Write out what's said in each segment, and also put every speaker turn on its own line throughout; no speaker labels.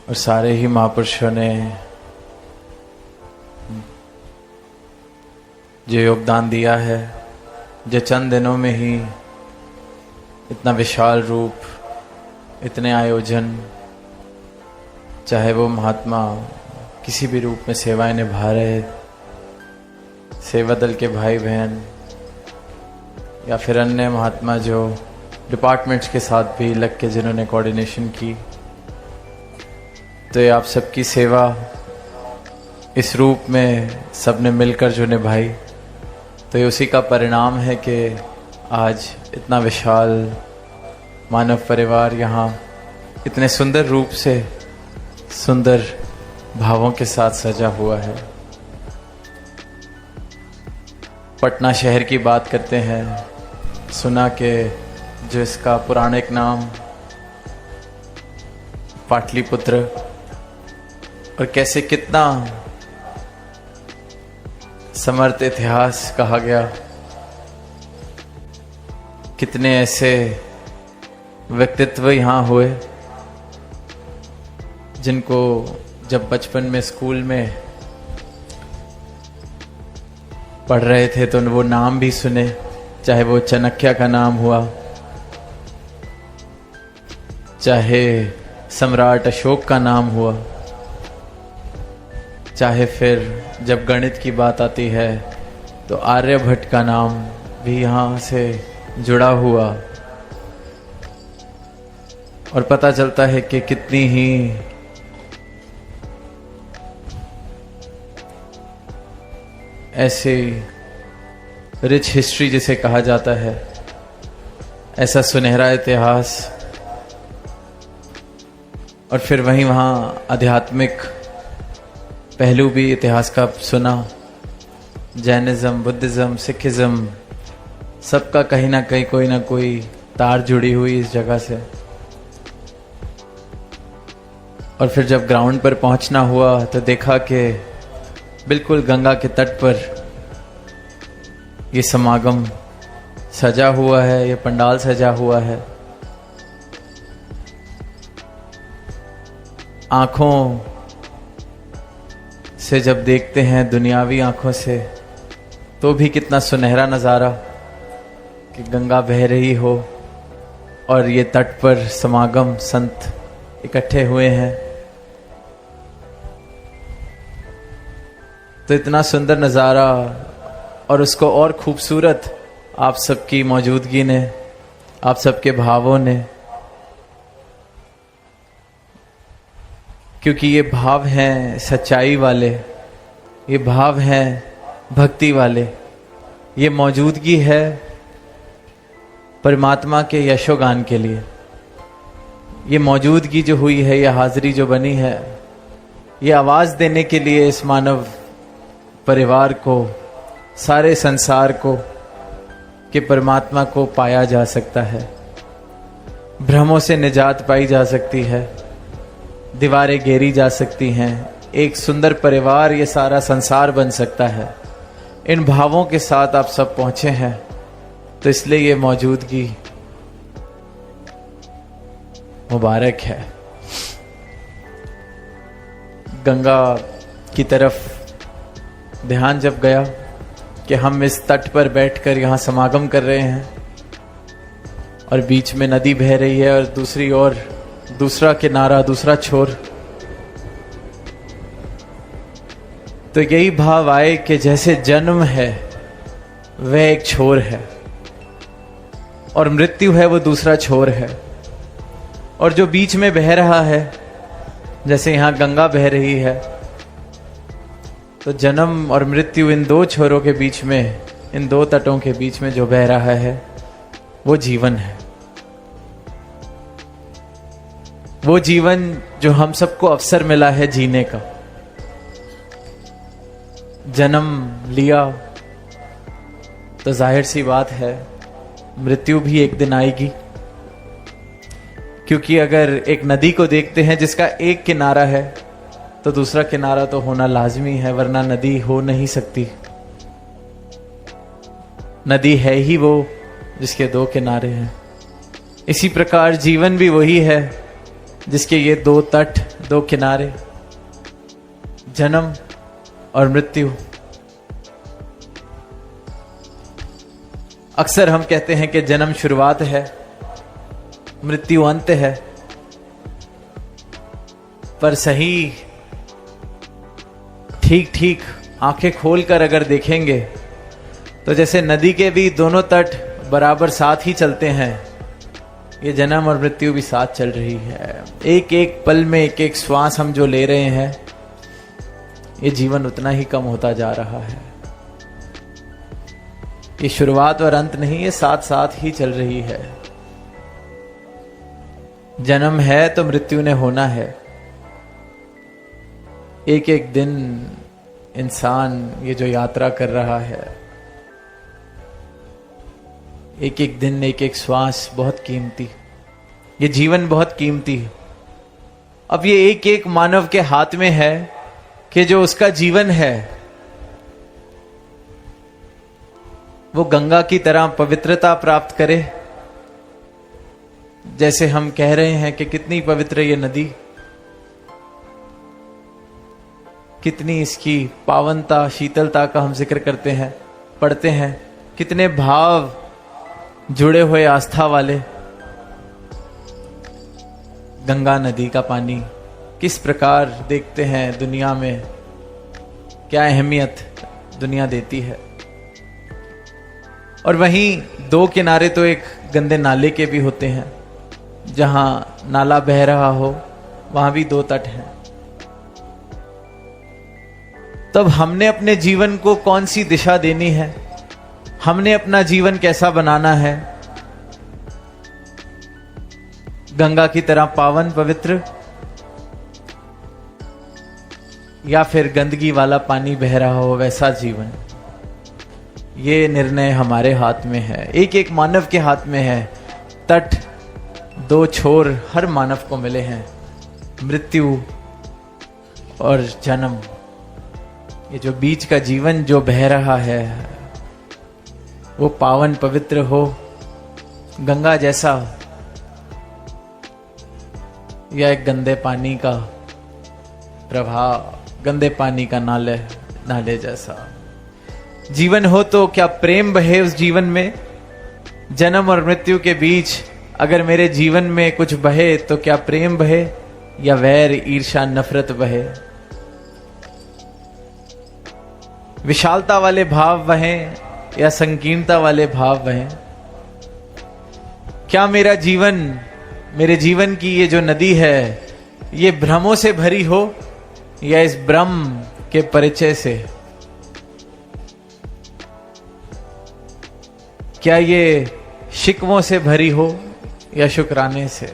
और सारे ही महापुरुषों ने जो योगदान दिया है, जो चंद दिनों में ही इतना विशाल रूप, इतने आयोजन, चाहे वो महात्मा किसी भी रूप में सेवाएं निभा रहे, सेवा दल के भाई बहन या फिर अन्य महात्मा जो डिपार्टमेंट्स के साथ भी लग के जिन्होंने कोऑर्डिनेशन की, तो ये आप सबकी सेवा इस रूप में सबने मिलकर जो निभाई, तो ये उसी का परिणाम है कि आज इतना विशाल मानव परिवार यहाँ इतने सुंदर रूप से, सुंदर भावों के साथ सजा हुआ है। पटना शहर की बात करते हैं, सुना कि जो इसका पौराणिक नाम पाटलिपुत्र, और कैसे कितना समर्थ इतिहास कहा गया, कितने ऐसे व्यक्तित्व यहाँ हुए जिनको जब बचपन में स्कूल में पढ़ रहे थे तो वो नाम भी सुने, चाहे वो चाणक्य का नाम हुआ, चाहे सम्राट अशोक का नाम हुआ, चाहे फिर जब गणित की बात आती है तो आर्यभट्ट का नाम भी यहाँ से जुड़ा हुआ, और पता चलता है कि कितनी ही ऐसी रिच हिस्ट्री जिसे कहा जाता है, ऐसा सुनहरा इतिहास, और फिर वहीं वहाँ आध्यात्मिक पहलू भी इतिहास का सुना। जैनिज्म, बुद्धिज्म, सिखिज्म, सबका कहीं ना कहीं कोई ना कोई तार जुड़ी हुई इस जगह से। और फिर जब ग्राउंड पर पहुंचना हुआ तो देखा कि बिल्कुल गंगा के तट पर ये समागम सजा हुआ है, ये पंडाल सजा हुआ है। आंखों से जब देखते हैं, दुनियावी आंखों से, तो भी कितना सुनहरा नज़ारा कि गंगा बह रही हो और ये तट पर समागम, संत इकट्ठे हुए हैं। तो इतना सुंदर नज़ारा, और उसको और खूबसूरत आप सबकी मौजूदगी ने, आप सबके भावों ने, क्योंकि ये भाव हैं सच्चाई वाले, ये भाव हैं भक्ति वाले, ये मौजूदगी है परमात्मा के यशोगान के लिए। ये मौजूदगी जो हुई है, ये हाजिरी जो बनी है, ये आवाज़ देने के लिए इस मानव परिवार को, सारे संसार को, कि परमात्मा को पाया जा सकता है, भ्रमों से निजात पाई जा सकती है, दीवारें घेरी जा सकती हैं, एक सुंदर परिवार, ये सारा संसार बन सकता है। इन भावों के साथ आप सब पहुंचे हैं, तो इसलिए ये मौजूदगी मुबारक है। गंगा की तरफ ध्यान जब गया कि हम इस तट पर बैठकर यहाँ समागम कर रहे हैं, और बीच में नदी बह रही है और दूसरी ओर दूसरा किनारा, दूसरा छोर, तो यही भाव आए कि जैसे जन्म है वह एक छोर है और मृत्यु है वो दूसरा छोर है, और जो बीच में बह रहा है, जैसे यहाँ गंगा बह रही है, तो जन्म और मृत्यु, इन दो छोरों के बीच में, इन दो तटों के बीच में जो बह रहा है वो जीवन है। वो जीवन जो हम सबको अवसर मिला है जीने का। जन्म लिया तो जाहिर सी बात है मृत्यु भी एक दिन आएगी, क्योंकि अगर एक नदी को देखते हैं जिसका एक किनारा है तो दूसरा किनारा तो होना लाजमी है, वरना नदी हो नहीं सकती। नदी है ही वो जिसके दो किनारे हैं। इसी प्रकार जीवन भी वही है जिसके ये दो तट, दो किनारे, जन्म और मृत्यु। अक्सर हम कहते हैं कि जन्म शुरुआत है, मृत्यु अंत है, पर सही ठीक ठीक आंखें खोलकर अगर देखेंगे तो जैसे नदी के भी दोनों तट बराबर साथ ही चलते हैं, ये जन्म और मृत्यु भी साथ चल रही है। एक एक पल में एक एक श्वास हम जो ले रहे हैं, ये जीवन उतना ही कम होता जा रहा है। ये शुरुआत और अंत नहीं, ये साथ साथ ही चल रही है। जन्म है तो मृत्यु ने होना है। एक एक दिन इंसान ये जो यात्रा कर रहा है, एक एक दिन एक एक श्वास बहुत कीमती, ये जीवन बहुत कीमती है। अब ये एक एक मानव के हाथ में है कि जो उसका जीवन है वो गंगा की तरह पवित्रता प्राप्त करे। जैसे हम कह रहे हैं कि कितनी पवित्र ये नदी, कितनी इसकी पावनता शीतलता का हम जिक्र करते हैं, पढ़ते हैं, कितने भाव जुड़े हुए आस्था वाले। गंगा नदी का पानी किस प्रकार देखते हैं दुनिया में, क्या अहमियत दुनिया देती है। और वहीं दो किनारे तो एक गंदे नाले के भी होते हैं, जहां नाला बह रहा हो वहां भी दो तट हैं। तब हमने अपने जीवन को कौन सी दिशा देनी है, हमने अपना जीवन कैसा बनाना है। गंगा की तरह पावन पवित्र, या फिर गंदगी वाला पानी बह रहा हो वैसा जीवन। ये निर्णय हमारे हाथ में है, एक एक मानव के हाथ में है। तट दो छोर हर मानव को मिले हैं, मृत्यु और जन्म। ये जो बीच का जीवन जो बह रहा है वो पावन पवित्र हो, गंगा जैसा, या एक गंदे पानी का प्रभाव, गंदे पानी का नाले जैसा जीवन हो। तो क्या प्रेम बहे उस जीवन में? जन्म और मृत्यु के बीच अगर मेरे जीवन में कुछ बहे तो क्या प्रेम बहे या वैर ईर्ष्या नफरत बहे? विशालता वाले भाव बहें या संकीर्णता वाले भाव बहें? क्या मेरा जीवन, मेरे जीवन की ये जो नदी है, ये भ्रमों से भरी हो या इस ब्रह्म के परिचय से? क्या ये शिकवों से भरी हो या शुक्राने से?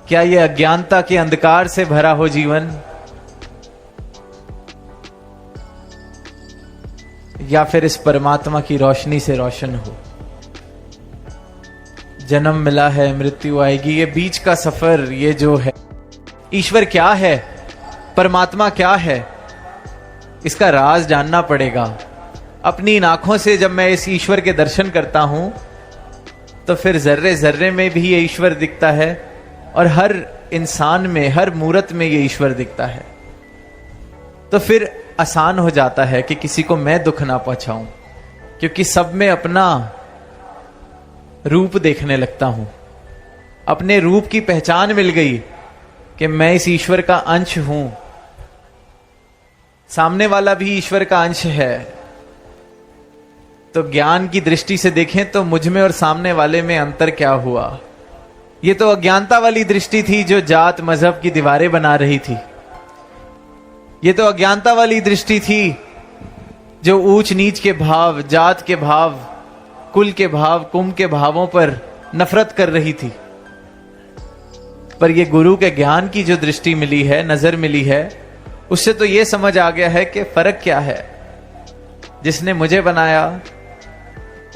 क्या ये अज्ञानता के अंधकार से भरा हो जीवन, या फिर इस परमात्मा की रोशनी से रोशन हो? जन्म मिला है, मृत्यु आएगी, ये बीच का सफर, ये जो है, ईश्वर क्या है, परमात्मा क्या है, इसका राज जानना पड़ेगा। अपनी इन आंखों से जब मैं इस ईश्वर के दर्शन करता हूं तो फिर जर्रे जर्रे में भी ये ईश्वर दिखता है और हर इंसान में, हर मूरत में ये ईश्वर दिखता है। तो फिर आसान हो जाता है कि किसी को मैं दुख ना पहुंचाऊं, क्योंकि सब में अपना रूप देखने लगता हूं, अपने रूप की पहचान मिल गई कि मैं इस ईश्वर का अंश हूं, सामने वाला भी ईश्वर का अंश है। तो ज्ञान की दृष्टि से देखें तो मुझ में और सामने वाले में अंतर क्या हुआ? ये तो अज्ञानता वाली दृष्टि थी जो जात मजहब की दीवारें बना रही थी। ये तो अज्ञानता वाली दृष्टि थी जो ऊंच नीच के भाव, जात के भाव, कुल के भाव, कुंभ के भावों पर नफरत कर रही थी। पर ये गुरु के ज्ञान की जो दृष्टि मिली है, नजर मिली है, उससे तो ये समझ आ गया है कि फर्क क्या है। जिसने मुझे बनाया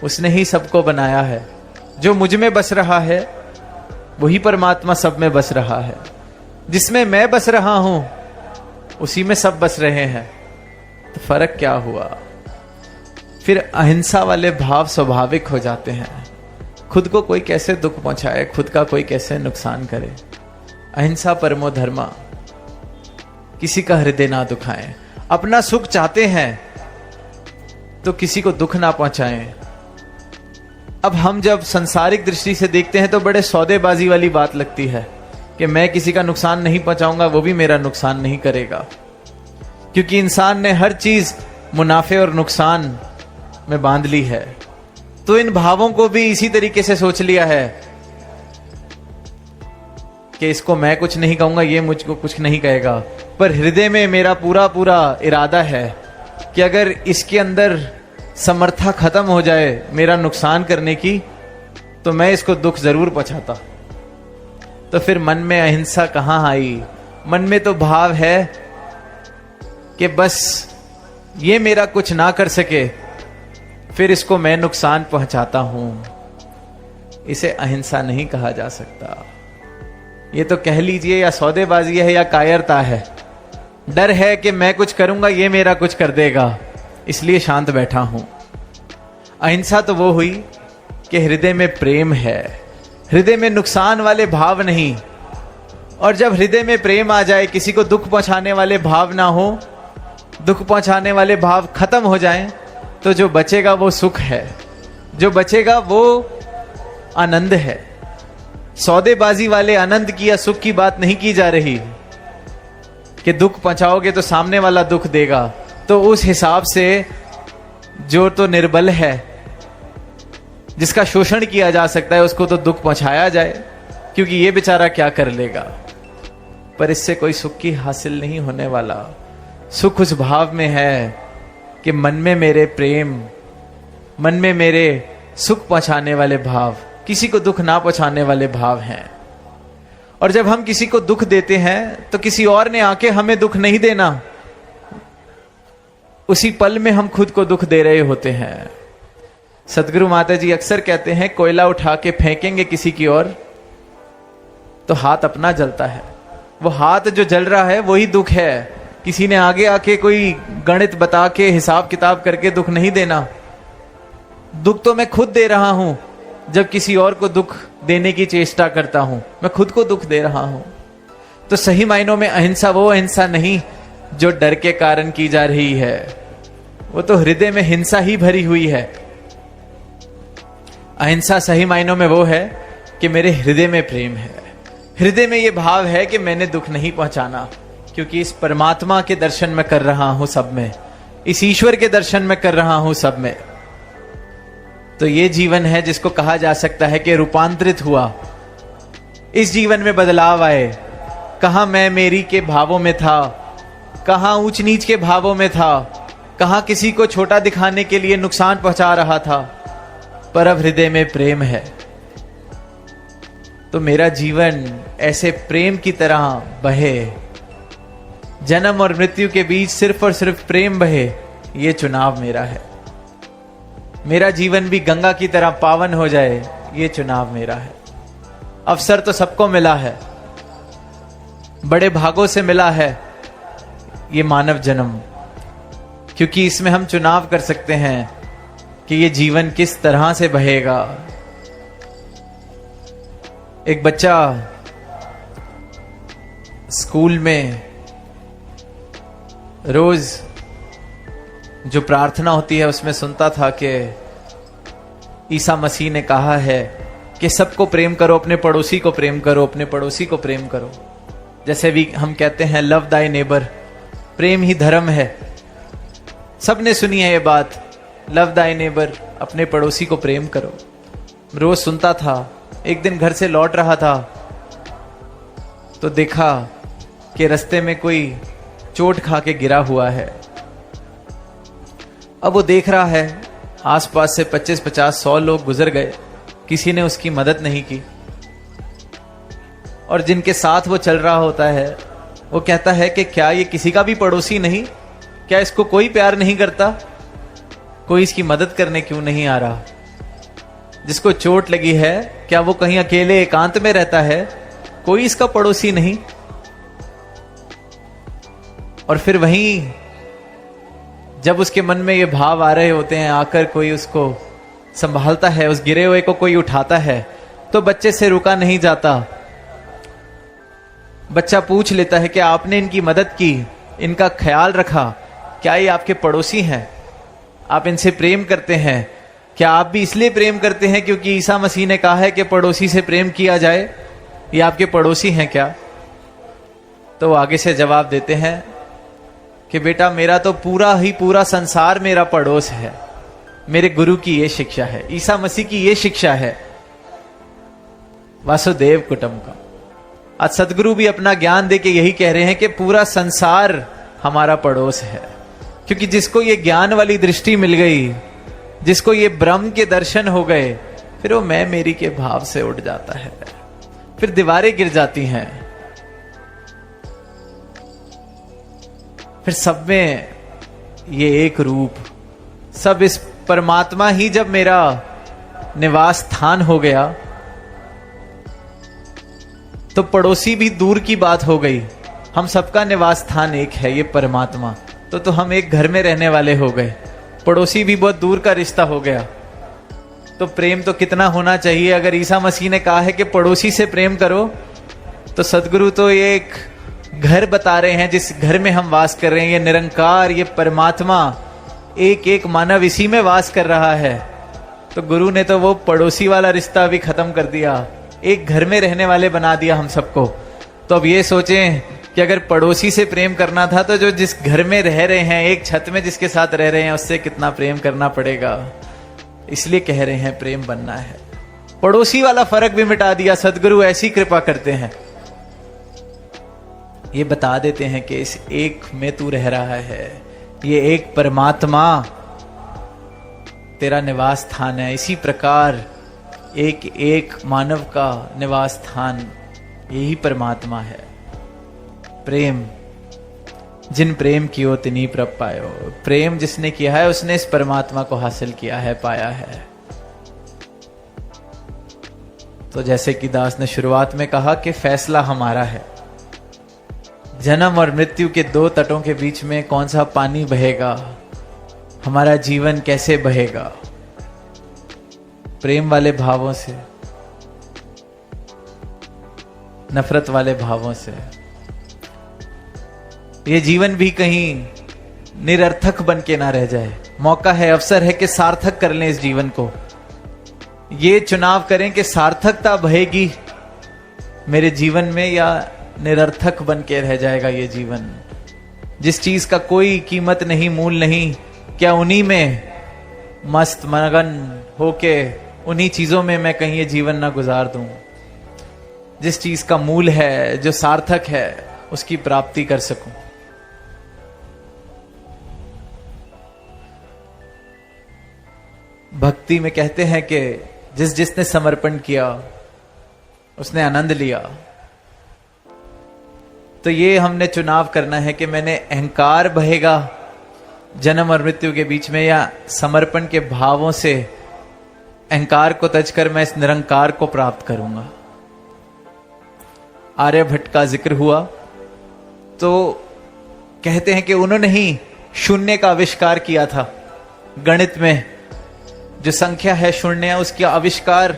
उसने ही सबको बनाया है। जो मुझ में बस रहा है वही परमात्मा सब में बस रहा है। जिसमें मैं बस रहा हूं उसी में सब बस रहे हैं। तो फर्क क्या हुआ? फिर अहिंसा वाले भाव स्वाभाविक हो जाते हैं, खुद को कोई कैसे दुख पहुंचाए, खुद का कोई कैसे नुकसान करे। अहिंसा परमो धर्मा, किसी का हृदय ना दुखाएं। अपना सुख चाहते हैं तो किसी को दुख ना पहुंचाएं। अब हम जब संसारिक दृष्टि से देखते हैं तो बड़े सौदेबाजी वाली बात लगती है कि मैं किसी का नुकसान नहीं पहुंचाऊंगा, वो भी मेरा नुकसान नहीं करेगा, क्योंकि इंसान ने हर चीज मुनाफे और नुकसान में बांध ली है। तो इन भावों को भी इसी तरीके से सोच लिया है कि इसको मैं कुछ नहीं कहूंगा, ये मुझको कुछ नहीं कहेगा, पर हृदय में मेरा पूरा पूरा इरादा है कि अगर इसके अंदर समर्था खत्म हो जाए मेरा नुकसान करने की, तो मैं इसको दुख जरूर पहुंचाता। तो फिर मन में अहिंसा कहां आई? मन में तो भाव है कि बस ये मेरा कुछ ना कर सके, फिर इसको मैं नुकसान पहुंचाता हूं। इसे अहिंसा नहीं कहा जा सकता। ये तो कह लीजिए या सौदेबाजी है या कायरता है। डर है कि मैं कुछ करूंगा ये मेरा कुछ कर देगा, इसलिए शांत बैठा हूं। अहिंसा तो वो हुई कि हृदय में प्रेम है, हृदय में नुकसान वाले भाव नहीं। और जब हृदय में प्रेम आ जाए, किसी को दुख पहुंचाने वाले भाव ना हो, दुख पहुंचाने वाले भाव खत्म हो जाएं, तो जो बचेगा वो सुख है, जो बचेगा वो आनंद है। सौदेबाजी वाले आनंद की या सुख की बात नहीं की जा रही कि दुख पहुंचाओगे तो सामने वाला दुख देगा। तो उस हिसाब से जो तो निर्बल है, जिसका शोषण किया जा सकता है, उसको तो दुख पहुंचाया जाए, क्योंकि ये बेचारा क्या कर लेगा। पर इससे कोई सुख की हासिल नहीं होने वाला। सुख उस भाव में है कि मन में मेरे प्रेम, मन में मेरे सुख पहुंचाने वाले भाव, किसी को दुख ना पहुंचाने वाले भाव हैं। और जब हम किसी को दुख देते हैं तो किसी और ने आके हमें दुख नहीं देना, उसी पल में हम खुद को दुख दे रहे होते हैं। सदगुरु माता जी अक्सर कहते हैं, कोयला उठा के फेंकेंगे किसी की ओर तो हाथ अपना जलता है। वो हाथ जो जल रहा है वही दुख है। किसी ने आगे आके कोई गणित बता के हिसाब किताब करके दुख नहीं देना। दुख तो मैं खुद दे रहा हूं जब किसी और को दुख देने की चेष्टा करता हूं, मैं खुद को दुख दे रहा हूं। तो सही मायनों में अहिंसा वो अहिंसा नहीं जो डर के कारण की जा रही है, वो तो हृदय में हिंसा ही भरी हुई है। अहिंसा सही मायनों में वो है कि मेरे हृदय में प्रेम है, हृदय में ये भाव है कि मैंने दुख नहीं पहुंचाना, क्योंकि इस परमात्मा के दर्शन में कर रहा हूं सब में, इस ईश्वर के दर्शन में कर रहा हूं सब में। तो ये जीवन है जिसको कहा जा सकता है कि रूपांतरित हुआ। इस जीवन में बदलाव आए। कहां मैं मेरी के भावों में था, कहां ऊंच नीच के भावों में था, कहां किसी को छोटा दिखाने के लिए नुकसान पहुंचा रहा था, पर अब हृदय में प्रेम है। तो मेरा जीवन ऐसे प्रेम की तरह बहे, जन्म और मृत्यु के बीच सिर्फ और सिर्फ प्रेम बहे, ये चुनाव मेरा है। मेरा जीवन भी गंगा की तरह पावन हो जाए, ये चुनाव मेरा है। अवसर तो सबको मिला है, बड़े भागों से मिला है ये मानव जन्म, क्योंकि इसमें हम चुनाव कर सकते हैं कि ये जीवन किस तरह से बहेगा। एक बच्चा स्कूल में रोज जो प्रार्थना होती है उसमें सुनता था कि ईसा मसीह ने कहा है कि सबको प्रेम करो, अपने पड़ोसी को प्रेम करो, अपने पड़ोसी को प्रेम करो। जैसे भी हम कहते हैं लव दाई नेबर, प्रेम ही धर्म है। सबने सुनी है ये बात, लव दाई नेबर, अपने पड़ोसी को प्रेम करो। रोज सुनता था। एक दिन घर से लौट रहा था तो देखा कि रास्ते में कोई चोट खा के गिरा हुआ है। अब वो देख रहा है आसपास से 25, 50, 100 लोग गुजर गए, किसी ने उसकी मदद नहीं की। और जिनके साथ वो चल रहा होता है वो कहता है कि क्या ये किसी का भी पड़ोसी नहीं? क्या इसको कोई प्यार नहीं करता? कोई इसकी मदद करने क्यों नहीं आ रहा? जिसको चोट लगी है क्या वो कहीं अकेले एकांत में रहता है? कोई इसका पड़ोसी नहीं? और फिर वहीं जब उसके मन में ये भाव आ रहे होते हैं, आकर कोई उसको संभालता है, उस गिरे हुए को कोई उठाता है, तो बच्चे से रुका नहीं जाता। बच्चा पूछ लेता है कि आपने इनकी मदद की, इनका ख्याल रखा, क्या ये आपके पड़ोसी हैं? आप इनसे प्रेम करते हैं? क्या आप भी इसलिए प्रेम करते हैं क्योंकि ईसा मसीह ने कहा है कि पड़ोसी से प्रेम किया जाए? ये आपके पड़ोसी हैं क्या? तो वो आगे से जवाब देते हैं कि बेटा, मेरा तो पूरा संसार मेरा पड़ोस है। मेरे गुरु की ये शिक्षा है, ईसा मसीह की ये शिक्षा है, वासुदेव कुटुंब का। आज सदगुरु भी अपना ज्ञान देके यही कह रहे हैं कि पूरा संसार हमारा पड़ोस है। क्योंकि जिसको ये ज्ञान वाली दृष्टि मिल गई, जिसको ये ब्रह्म के दर्शन हो गए, फिर वो मैं मेरी के भाव से उठ जाता है, फिर दीवारें गिर जाती हैं, फिर सब में ये एक रूप, सब इस परमात्मा ही जब मेरा निवास स्थान हो गया, तो पड़ोसी भी दूर की बात हो गई। हम सबका निवास स्थान एक है, ये परमात्मा। तो हम एक घर में रहने वाले हो गए, पड़ोसी भी बहुत दूर का रिश्ता हो गया। तो प्रेम तो कितना होना चाहिए। अगर ईसा मसीह ने कहा है कि पड़ोसी से प्रेम करो, तो सदगुरु तो ये एक घर बता रहे हैं जिस घर में हम वास कर रहे हैं। ये निरंकार, ये परमात्मा, एक एक मानव इसी में वास कर रहा है। तो गुरु ने तो वो पड़ोसी वाला रिश्ता भी खत्म कर दिया, एक घर में रहने वाले बना दिया हम सबको। तो अब ये सोचें कि अगर पड़ोसी से प्रेम करना था, तो जो जिस घर में रह रहे हैं, एक छत में जिसके साथ रह रहे हैं, उससे कितना प्रेम करना पड़ेगा। इसलिए कह रहे हैं प्रेम बनना है। पड़ोसी वाला फर्क भी मिटा दिया सदगुरु, ऐसी कृपा करते हैं। ये बता देते हैं कि इस एक में तू रह रहा है, ये एक परमात्मा तेरा निवास स्थान है। इसी प्रकार एक एक मानव का निवास स्थान यही परमात्मा है। प्रेम जिन प्रेम कियो तिन्हीं प्रभ पायो। प्रेम जिसने किया है उसने इस परमात्मा को हासिल किया है, पाया है। तो जैसे कि दास ने शुरुआत में कहा कि फैसला हमारा है। जन्म और मृत्यु के दो तटों के बीच में कौन सा पानी बहेगा, हमारा जीवन कैसे बहेगा, प्रेम वाले भावों से, नफरत वाले भावों से। ये जीवन भी कहीं निरर्थक बन के ना रह जाए। मौका है, अवसर है कि सार्थक कर लें इस जीवन को। ये चुनाव करें कि सार्थकता बहेगी मेरे जीवन में या निरर्थक बन के रह जाएगा ये जीवन। जिस चीज का कोई कीमत नहीं, मूल नहीं, क्या उन्हीं में मस्त मगन होके उन्हीं चीजों में मैं कहीं ये जीवन ना गुजार दूं। जिस चीज का मूल है, जो सार्थक है, उसकी प्राप्ति कर सकूं। भक्ति में कहते हैं कि जिसने समर्पण किया उसने आनंद लिया। तो ये हमने चुनाव करना है कि मैंने अहंकार बहेगा जन्म और मृत्यु के बीच में, या समर्पण के भावों से अहंकार को तजकर मैं इस निरंकार को प्राप्त करूंगा। आर्यभट्ट का जिक्र हुआ तो कहते हैं कि उन्होंने ही शून्य का आविष्कार किया था। गणित में जो संख्या है शून्य, उसका आविष्कार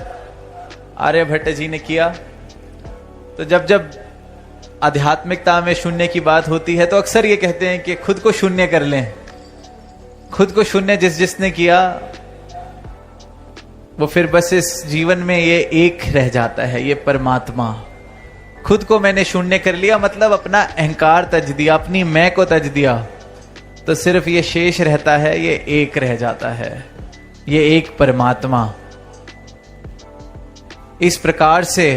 आर्यभट्ट जी ने किया। तो जब जब आध्यात्मिकता में शून्य की बात होती है तो अक्सर ये कहते हैं कि खुद को शून्य कर लें। खुद को शून्य जिसने किया वो फिर बस इस जीवन में ये एक रह जाता है, ये परमात्मा। खुद को मैंने शून्य कर लिया, मतलब अपना अहंकार तज दिया, अपनी मैं को तज दिया, तो सिर्फ ये शेष रहता है, ये एक रह जाता है, ये एक परमात्मा। इस प्रकार से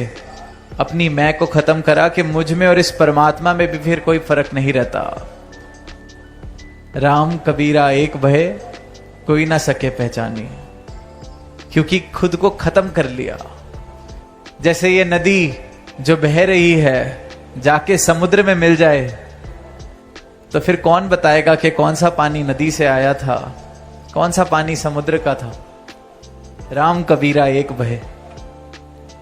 अपनी मैं को खत्म करा कि मुझ में और इस परमात्मा में भी फिर कोई फर्क नहीं रहता। राम कबीरा एक भय, कोई ना सके पहचानी। क्योंकि खुद को खत्म कर लिया। जैसे ये नदी जो बह रही है जाके समुद्र में मिल जाए, तो फिर कौन बताएगा कि कौन सा पानी नदी से आया था, कौन सा पानी समुद्र का था। राम कबीरा एक भय,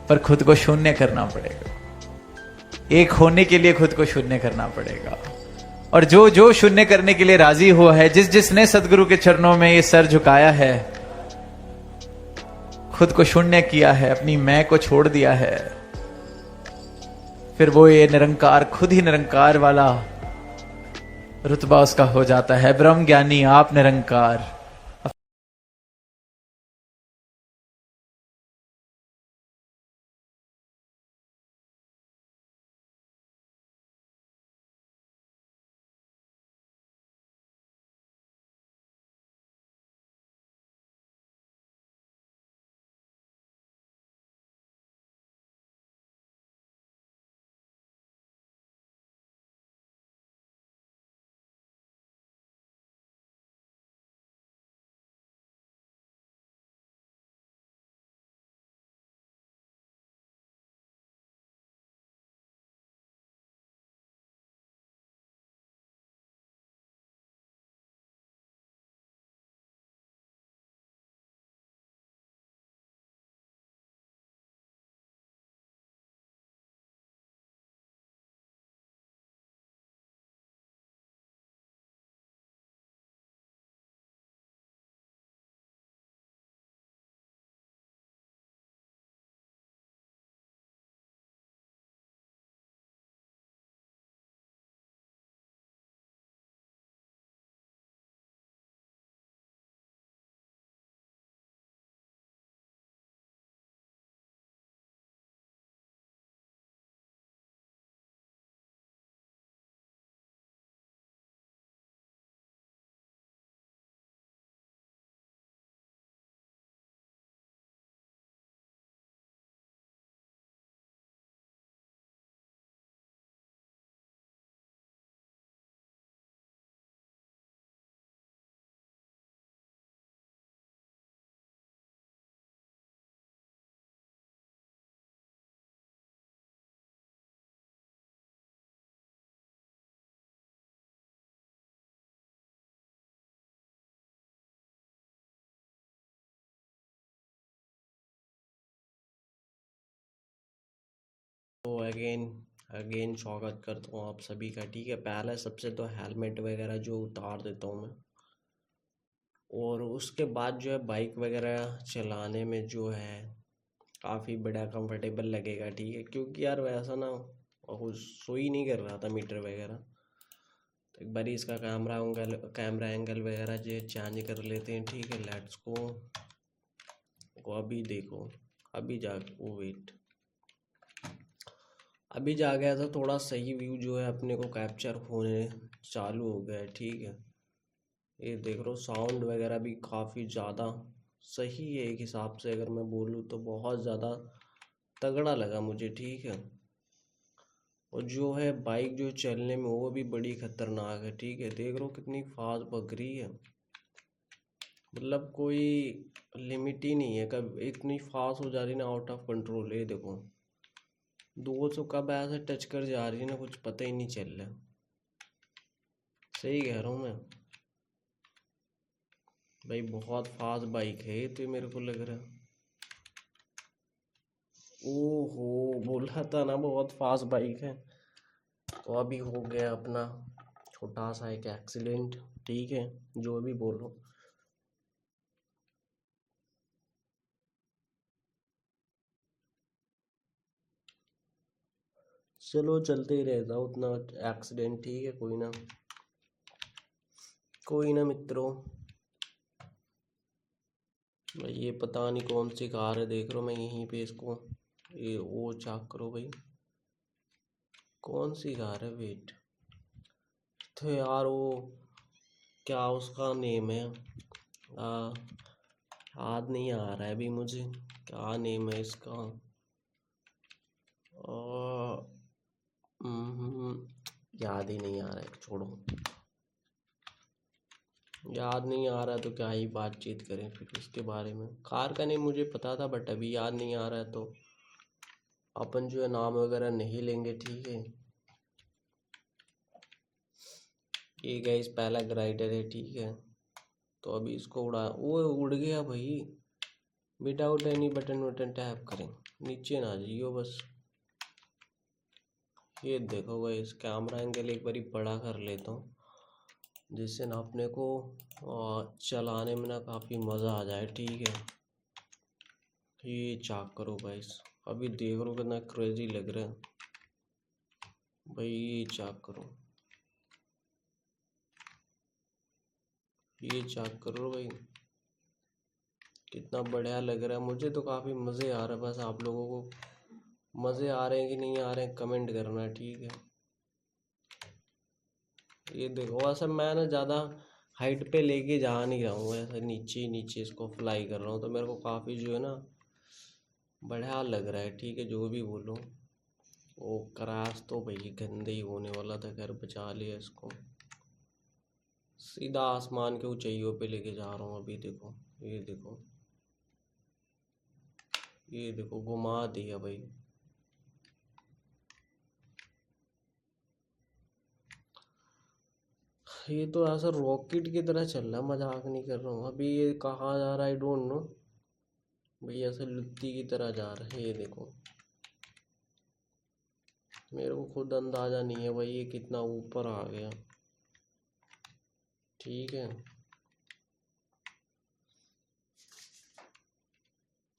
पर खुद को शून्य करना पड़ेगा। एक होने के लिए खुद को शून्य करना पड़ेगा। और जो जो शून्य करने के लिए राजी हुआ है, जिसने सदगुरु के चरणों में ये सर झुकाया है, खुद को शून्य किया है, अपनी मैं को छोड़ दिया है, फिर वो ये निरंकार, खुद ही निरंकार वाला रुतबा उसका हो जाता है। ब्रह्म ज्ञानी आप निरंकार।
तो अगेन स्वागत करता हूँ आप सभी का। ठीक है, पहले सबसे तो हेलमेट वगैरह जो उतार देता हूँ मैं, और उसके बाद जो है बाइक वगैरह चलाने में जो है काफ़ी बड़ा कंफर्टेबल लगेगा। ठीक है, क्योंकि यार वैसा ना कुछ सो ही नहीं कर रहा था मीटर वगैरह। तो एक बार इसका कैमरा एंगल वगैरह जो चेंज कर लेते हैं। ठीक है, लेट्स को अभी देखो, अभी जा वो वेट अभी जा गया था, थोड़ा सही व्यू जो है अपने को कैप्चर होने चालू हो गया है। ठीक है, ये देख रहा हूँ साउंड वगैरह भी काफ़ी ज़्यादा सही है, एक हिसाब से अगर मैं बोलूँ तो बहुत ज़्यादा तगड़ा लगा मुझे। ठीक है, और जो है बाइक जो चलने में वो भी बड़ी खतरनाक है। ठीक है, देख रहा हूँ कितनी फास्ट भग रही है, मतलब कोई लिमिट ही नहीं है, कब इतनी फास्ट हो जा रही है ना, आउट ऑफ कंट्रोल। ये देखो 200 कब ऐसे टच कर जा रही है ना, कुछ पता ही नहीं चल रहा। सही कह रहा हूँ मैं भाई, बहुत फास्ट बाइक है ये तो मेरे को लग रहा है। ओहो, बोला था ना बहुत फास्ट बाइक है। तो अभी हो गया अपना छोटा सा एक एक्सीडेंट। ठीक है, जो भी बोलो। चलो चलते ही रहता उतना एक्सीडेंट। ठीक है, कोई ना मित्रों। भाई ये पता नहीं कौन सी कार है, देख रहा हूँ मैं यहीं पे इसको, ये वो चेक करो भाई, कौन सी कार है। वेट, तो यार वो क्या उसका नेम है, याद नहीं आ रहा है अभी मुझे, क्या नेम है इसका। आ, याद ही नहीं आ रहा है, छोड़ो। याद नहीं आ रहा तो क्या ही बातचीत करें फिर उसके बारे में। कार का नेम मुझे पता था बट अभी याद नहीं आ रहा है, तो अपन जो है नाम वगैरह नहीं लेंगे। ठीक है, ये गाइस पहला ग्राइडर है। ठीक है, तो अभी इसको वो उड़ गया भाई, विदाउट एनी बटन वटन टैप करें, नीचे ना जाइयो बस। ये देखो गाइस, कैमरा एंगल एक बारी बड़ा कर लेता हूँ, जिससे ना अपने को चलाने में ना काफ़ी मज़ा आ जाए। ठीक है, ये चेक करो गाइस, अभी देख लो कितना क्रेजी लग रहा है भाई। ये चेक करो, ये चेक करो भाई, कितना बढ़िया लग रहा है। मुझे तो काफ़ी मज़े आ रहा है। बस आप लोगों को मज़े आ रहे हैं कि नहीं आ रहे हैं कमेंट करना, ठीक है। ये देखो, वैसे मैं ना ज़्यादा हाइट पे लेके जा नहीं रहा हूँ, ऐसे नीचे ही नीचे इसको फ्लाई कर रहा हूँ, तो मेरे को काफ़ी जो है ना बढ़िया लग रहा है, ठीक है। जो भी बोलो, वो क्रैश तो भाई गंदे ही होने वाला था, खैर बचा लिया इसको। सीधा आसमान के ऊंचाइयों पे लेके जा रहा हूँ अभी। देखो, ये देखो, ये देखो, घुमा दिया भाई। ये तो ऐसा रॉकेट की तरह चल रहा है, मजाक नहीं कर रहा हूँ। अभी ये कहाँ जा रहा है आई डोंट नो भाई, ऐसे लुत्ती की तरह जा रहा है। ये देखो, मेरे को खुद अंदाजा नहीं है भाई ये कितना ऊपर आ गया, ठीक है।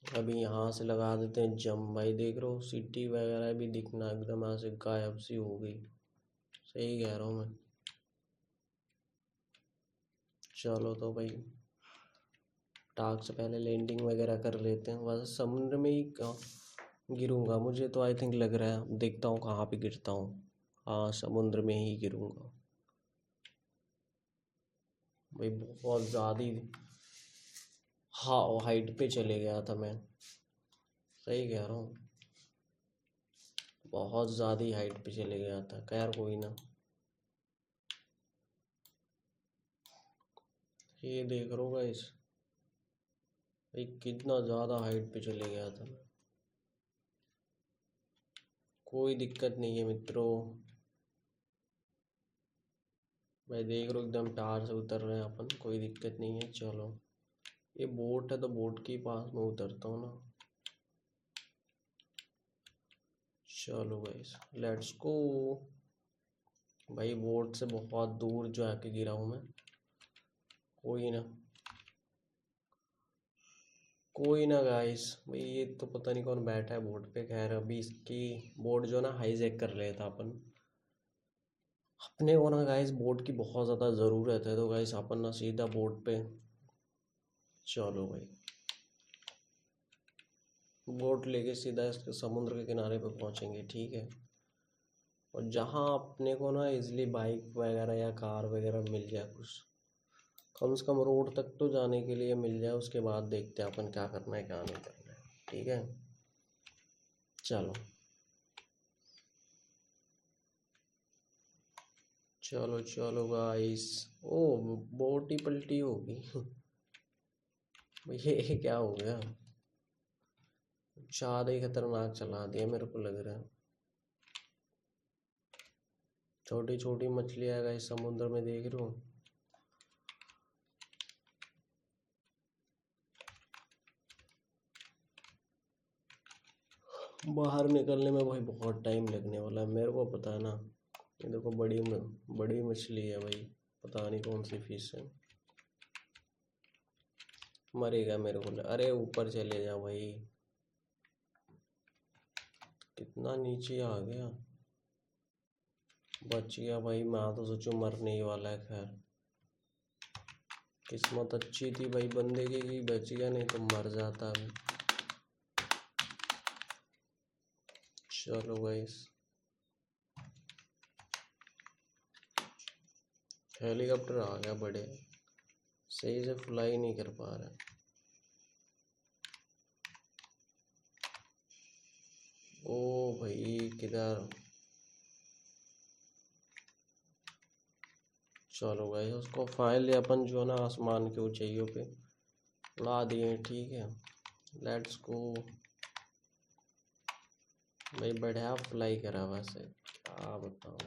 अभी यहाँ से लगा देते हैं जम भाई। देख रहे हो, सिटी वगैरह भी दिखना एकदम ऐसे गायब सी हो गई। सही कह रहा हूँ मैं। चलो तो भाई, टास्क से पहले लैंडिंग वगैरह कर लेते हैं। वैसे समुद्र में ही गिरूंगा मुझे तो आई थिंक लग रहा है। देखता हूँ कहाँ पे गिरता हूँ। हाँ, समुद्र में ही गिरूंगा भाई। बहुत ज़्यादा ही, हाँ, हाइट पे चले गया था मैं। सही कह रहा हूँ, बहुत ज़्यादा ही हाइट पे चले गया था। खैर कोई ना। ये देख रहा होगा इस भाई, कितना ज़्यादा हाइट पे चले गया था मैं। कोई दिक्कत नहीं है मित्रों, मैं देख रहा हूँ एकदम प्यार से उतर रहे हैं अपन, कोई दिक्कत नहीं है। चलो, ये बोट है तो बोट के पास में उतरता हूँ ना। चलो गाइस, लेट्स गो भाई। बोट से बहुत दूर जो आके गिरा हूँ मैं। कोई ना, कोई ना गाइस भाई। ये तो पता नहीं कौन बैठा है बोट पे। खैर अभी इसकी बोट जो ना हाईजैक कर लिया था अपन। अपने को ना गाइस बोट की बहुत ज़्यादा ज़रूरत है, तो गाइस अपन ना सीधा बोट पे। चलो भाई, बोट लेके सीधा इसके समुद्र के किनारे पे पहुंचेंगे, ठीक है। और जहाँ अपने को ना इजली बाइक वगैरह या कार वगैरह मिल जाए, कुछ कम से कम रोड तक तो जाने के लिए मिल जाए। उसके बाद देखते हैं अपन क्या करना है क्या नहीं करना है, ठीक है। चलो, चलो चलो गाइस। ओ, बोट ही पलटी होगी ये क्या हो गया? ज़्यादा ही खतरनाक चला दिया मेरे को लग रहा है। छोटी छोटी मछलियाँ गाइस समुद्र में देख रहे हो। बाहर निकलने में भाई बहुत टाइम लगने वाला है, मेरे को पता है ना। ये देखो, बड़ी मछली है भाई, पता नहीं कौन सी फिश है। मरेगा मेरे को अरे ऊपर चले जा भाई, कितना नीचे आ गया। बच गया भाई, मैं तो सोचूं मरने ही वाला है। खैर किस्मत अच्छी थी भाई बंदे की कि बच गया, नहीं तो मर जाता है। चलो गाइस, हेलीकॉप्टर आ गया बड़े, सही से फ्लाई नहीं कर पा रहा। ओ भाई किधर। चलो गाइस, उसको फाइनली अपन जो है ना आसमान के ऊंचाइयों पे उड़ा दिए, ठीक है। लेट्स गो भाई, बढ़िया फ्लाई करा वैसे, क्या बताऊँ।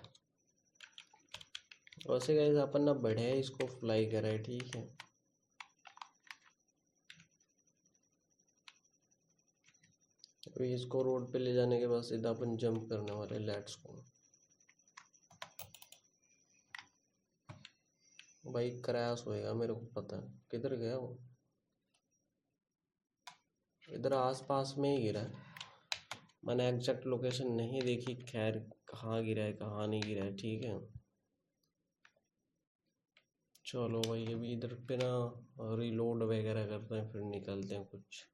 वैसे गाइस अपन ना बढ़िया इसको फ्लाई करा है, ठीक है। अभी इसको रोड पे ले जाने के बाद सीधा अपन जंप करने वाले। लेट्स गो भाई, क्रैश होएगा मेरे को पता है। किधर गया वो? इधर आसपास में ही गिरा है। मैंने एग्जैक्ट लोकेशन नहीं देखी, खैर कहाँ गिरा है कहाँ नहीं गिरा है, ठीक है। चलो भाई अभी इधर पे ना रिलोड वगैरह करते हैं, फिर निकलते हैं कुछ।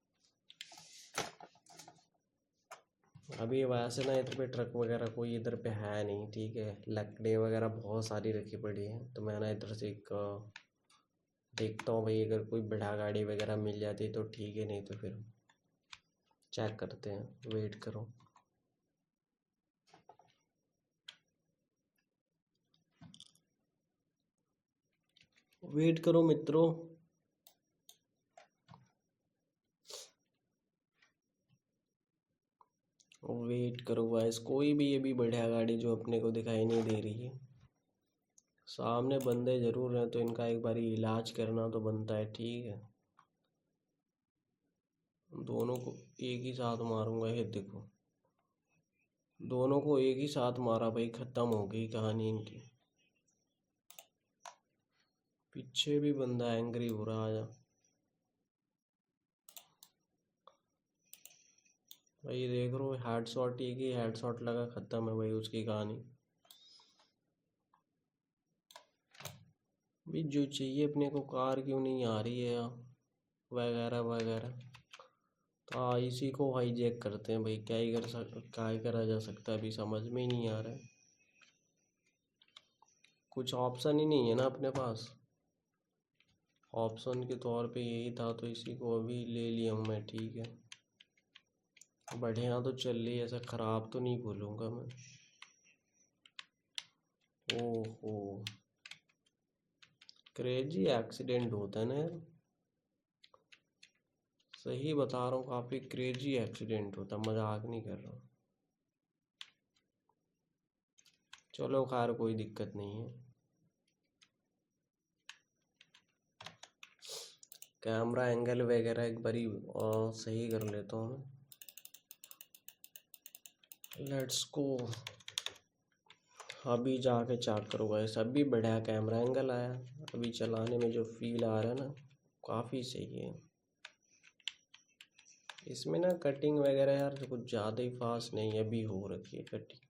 अभी वैसे ना इधर पे ट्रक वगैरह कोई इधर पे है नहीं, ठीक है। लकड़ी वगैरह बहुत सारी रखी पड़ी है, तो मैं ना इधर से एक देखता हूँ भाई, अगर कोई बड़ा गाड़ी वगैरह मिल जाती तो ठीक है, नहीं तो फिर चेक करते हैं। वेट करो। वेट करो मित्रों। वेट करो गाइस, कोई भी अभी बढ़िया गाड़ी जो अपने को दिखाई नहीं दे रही है। सामने बंदे जरूर हैं, तो इनका एक बारी इलाज करना तो बनता है, ठीक है। दोनों को एक ही साथ मारूंगा, ये देखो। दोनों को एक ही साथ मारा भाई, खत्म हो गई कहानी इनकी। पीछे भी बंदा एंग्री हो रहा है। भाई देख रहे हो, हेडशॉट, एक ही हेडशॉट लगा, खत्म है भाई उसकी कहानी। भाई जो चाहिए अपने को कार क्यों नहीं आ रही है वगैरह वगैरह। तो इसी को हाईजैक करते हैं भाई, क्या ही करा जा सकता है, अभी समझ में ही नहीं आ रहा है। कुछ ऑप्शन ही नहीं है ना अपने पास। ऑप्शन के तौर पे यही था, तो इसी को अभी ले लिया हूँ मैं, ठीक है। बढ़िया तो चल रही है, ऐसा ख़राब तो नहीं बोलूँगा मैं। ओहो, क्रेजी एक्सीडेंट होता है ना यार, सही बता रहा हूँ, काफ़ी क्रेजी एक्सीडेंट होता है, मजाक नहीं कर रहा हूँ। चलो खैर कोई दिक्कत नहीं है। कैमरा एंगल वगैरह एक बारी सही कर लेता हूँ मैं। Let's go. अभी जाके चेक करो गाइस, अभी बढ़िया कैमरा एंगल आया। अभी चलाने में जो फील आ रहा है ना, काफ़ी सही है। इसमें ना कटिंग वगैरह यार कुछ ज़्यादा ही फास्ट नहीं है, अभी हो रखी है कटिंग।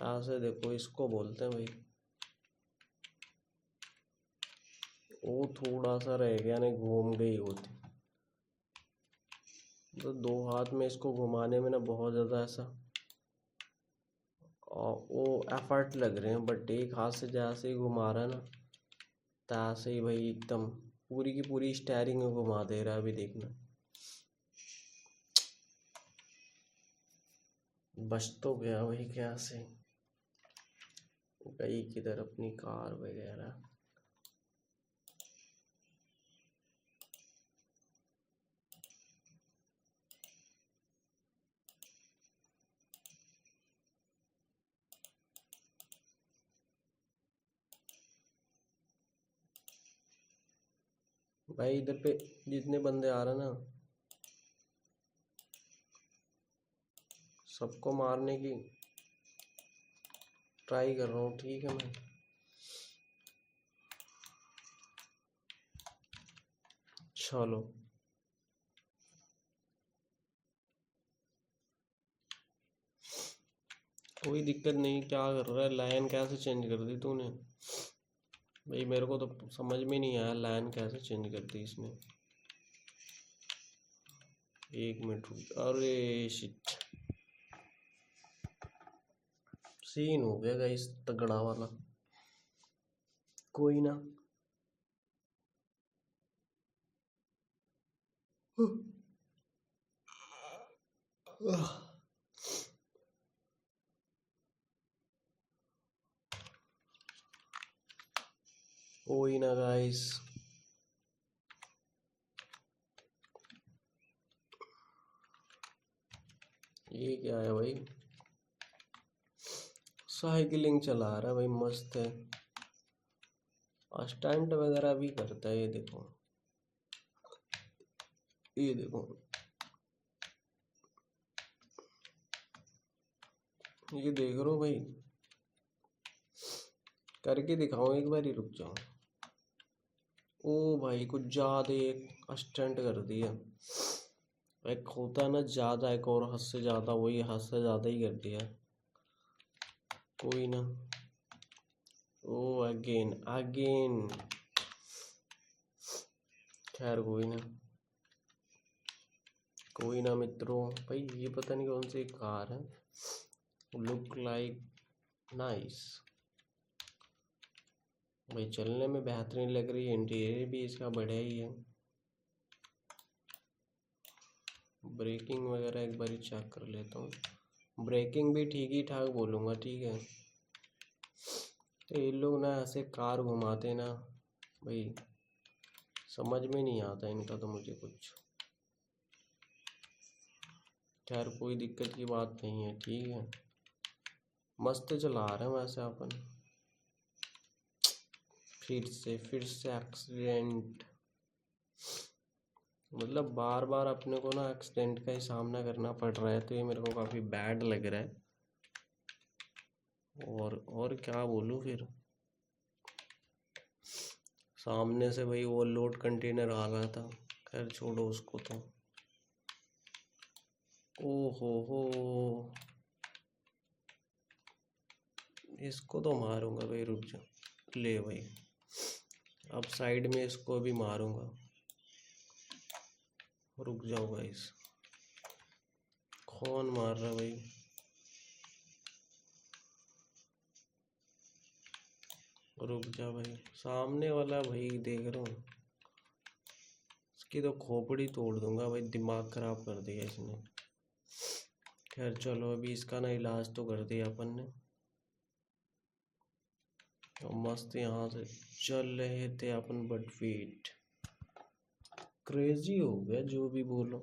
ऐसे देखो, इसको बोलते हैं भाई। वो थोड़ा सा रह गया ना, घूम गई होती। तो दो हाथ में इसको घुमाने में ना बहुत ज़्यादा ऐसा वो एफर्ट लग रहे हैं, बट एक हाथ से जैसे ही घुमा रहा है ना, तैसे ही भाई एकदम पूरी की पूरी स्टेयरिंग में घुमा दे रहा है। अभी देखना, बच तो गया भाई, क्या से गई किधर अपनी कार वगैरह। भाई इधर पे जितने बंदे आ रहे ना, सबको मारने की ट्राई कर रहा हूँ, ठीक है मैं। चलो कोई दिक्कत नहीं। क्या कर रहा है, लाइन कैसे चेंज कर दी तूने भाई? मेरे को तो समझ में नहीं आया लाइन कैसे चेंज कर दी इसने। एक मिनट रुक, अरे शिट, सीन हो गया गाइस तगड़ा वाला। कोई ना। कोई ना गाइस। ये क्या है भाई, साइकिलिंग चला रहा है भाई, मस्त है। स्टंट वगैरह भी करता है, ये देखो, ये देखो, ये देख रहे हो भाई, करके दिखाओ एक बार ही, रुक जाओ। ओ भाई कुछ ज्यादा स्टंट कर दिया। एक होता ना ज़्यादा, एक और हद से ज़्यादा, वही हद से ज़्यादा ही कर दिया। कोई ना। ओ अगेन अगेन। खैर कोई ना मित्रों। भाई ये पता नहीं कौन सी कार है, लुक लाइक नाइस। भाई चलने में बेहतरीन लग रही है, इंटीरियर भी इसका बढ़िया ही है। ब्रेकिंग वगैरह एक बार चेक कर लेता हूँ। ब्रेकिंग भी ठीक ही ठाक बोलूँगा, ठीक है। तो ये लोग ना ऐसे कार घुमाते ना भाई, समझ में नहीं आता इनका तो मुझे कुछ। खैर कोई दिक्कत की बात नहीं है, ठीक है। मस्त चला रहे हैं वैसे अपन। फिर से एक्सीडेंट। मतलब बार बार अपने को ना एक्सीडेंट का ही सामना करना पड़ रहा है, तो ये मेरे को काफ़ी बैड लग रहा है। और क्या बोलूँ फिर। सामने से भाई वो लोड कंटेनर आ रहा था। खैर छोड़ो उसको तो। हो, इसको तो मारूंगा भाई, रुक जा। ले भाई, अब साइड में इसको भी मारूंगा। रुक जाओ गाइस। कौन मार रहा है भाई? रुक जा भाई, सामने वाला भाई देख रहा हूँ। इसकी तो खोपड़ी तोड़ दूंगा भाई, दिमाग खराब कर दिया इसने। खैर चलो, अभी इसका ना इलाज तो कर दिया अपन ने। तो मस्त यहाँ से चल रहे थे अपन, बट वेट, क्रेजी हो गया जो भी बोलो।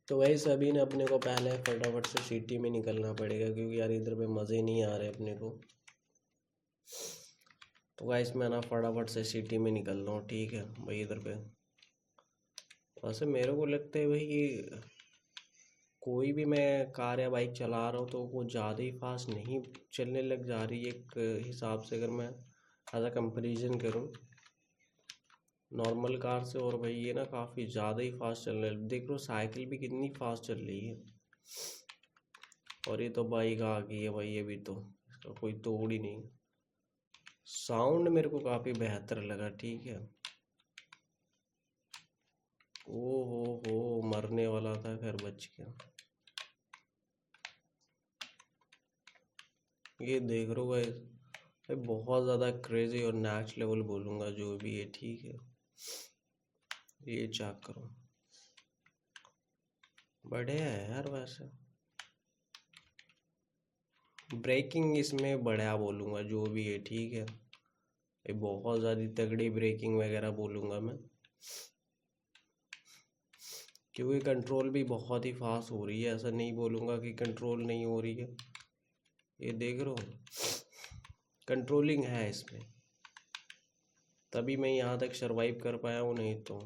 तो वही सभी ने अपने को पहले फटाफट से सिटी में निकलना पड़ेगा, क्योंकि यार इधर पे मज़े नहीं आ रहे अपने को। तो गाइस मैं ना फटाफट से सिटी में निकल रहा हूँ, ठीक है भाई। इधर पे वैसे मेरे को लगता है भाई, ये कोई भी मैं कार या बाइक चला रहा हूँ तो वो ज़्यादा ही फास्ट नहीं चलने लग जा रही है एक हिसाब से, अगर मैं एज अ कंपेरिजन करूँ नॉर्मल कार से। और भाई ये ना काफ़ी ज़्यादा ही फास्ट चल रहा है। देख लो साइकिल भी कितनी फास्ट चल रही है, और ये तो बाइक आ गई है भाई, ये भी तो इसका कोई तोड़ ही नहीं। साउंड मेरे को काफ़ी बेहतर लगा, ठीक है। ओ हो, मरने वाला था, खैर बच गया। ये देख रहे हो गाइस भाई, बहुत ज़्यादा क्रेजी और नेक्स्ट लेवल बोलूँगा जो भी है, ठीक है। ये चेक करो, बढ़िया है यार वैसे। ब्रेकिंग इसमें बढ़िया बोलूँगा जो भी है, ठीक है। ये बहुत ज़्यादा तगड़ी ब्रेकिंग वगैरह बोलूँगा मैं, क्योंकि कंट्रोल भी बहुत ही फास्ट हो रही है। ऐसा नहीं बोलूँगा कि कंट्रोल नहीं हो रही है। ये देख रहे हो, कंट्रोलिंग है इसमें, तभी मैं यहाँ तक सरवाइव कर पाया हूँ। नहीं तो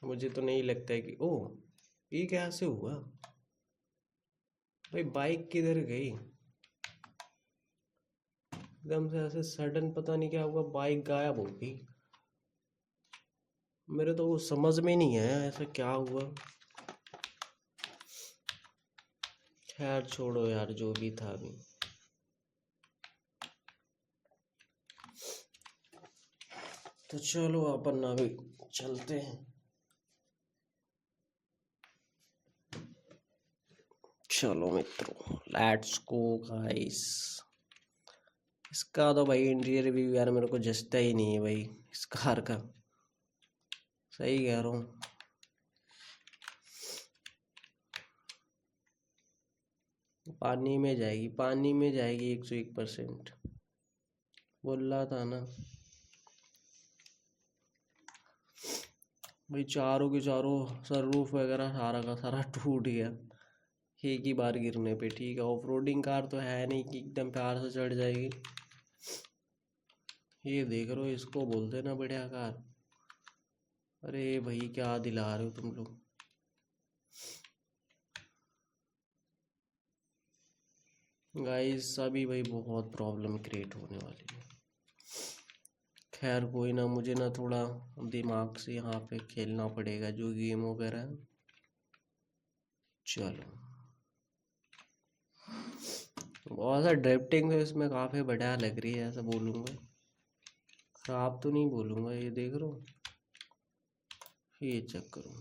मुझे तो नहीं लगता है कि ओ ये कैसे हुआ भाई। बाइक किधर गई एकदम से, ऐसे सडन पता नहीं क्या हुआ, बाइक गायब हो गई। मेरे तो वो समझ में नहीं आया ऐसा क्या हुआ। खैर छोड़ो यार, जो भी था अभी। तो चलो अपन अभी चलते हैं। चलो मित्रों, लेट्स गो गाइस। इसका तो भाई इंटीरियर भी यार मेरे को जचता ही नहीं है भाई, इस कार का। सही कह रहा हूँ। पानी में जाएगी, पानी में जाएगी 101%। बोल रहा था ना भाई, चारों के चारों सनरूफ वगैरह सारा का सारा टूट गया एक ही बार गिरने पे, ठीक है। ऑफ रोडिंग कार तो है नहीं कि एकदम प्यार से चढ़ जाएगी। ये देख रहे हो, इसको बोलते ना बढ़िया कार। अरे भाई क्या दिला रहे हो तुम लोग। गाइस अभी भाई बहुत प्रॉब्लम क्रिएट होने वाली है। खैर कोई ना, मुझे ना थोड़ा दिमाग से यहाँ पे खेलना पड़ेगा जो गेम वगैरह है। चलो, बहुत सा ड्रिफ्टिंग है इसमें, काफ़ी बढ़िया लग रही है ऐसा बोलूँगा। खराब तो नहीं बोलूँगा, ये देख रहे हो, ये चेक करो।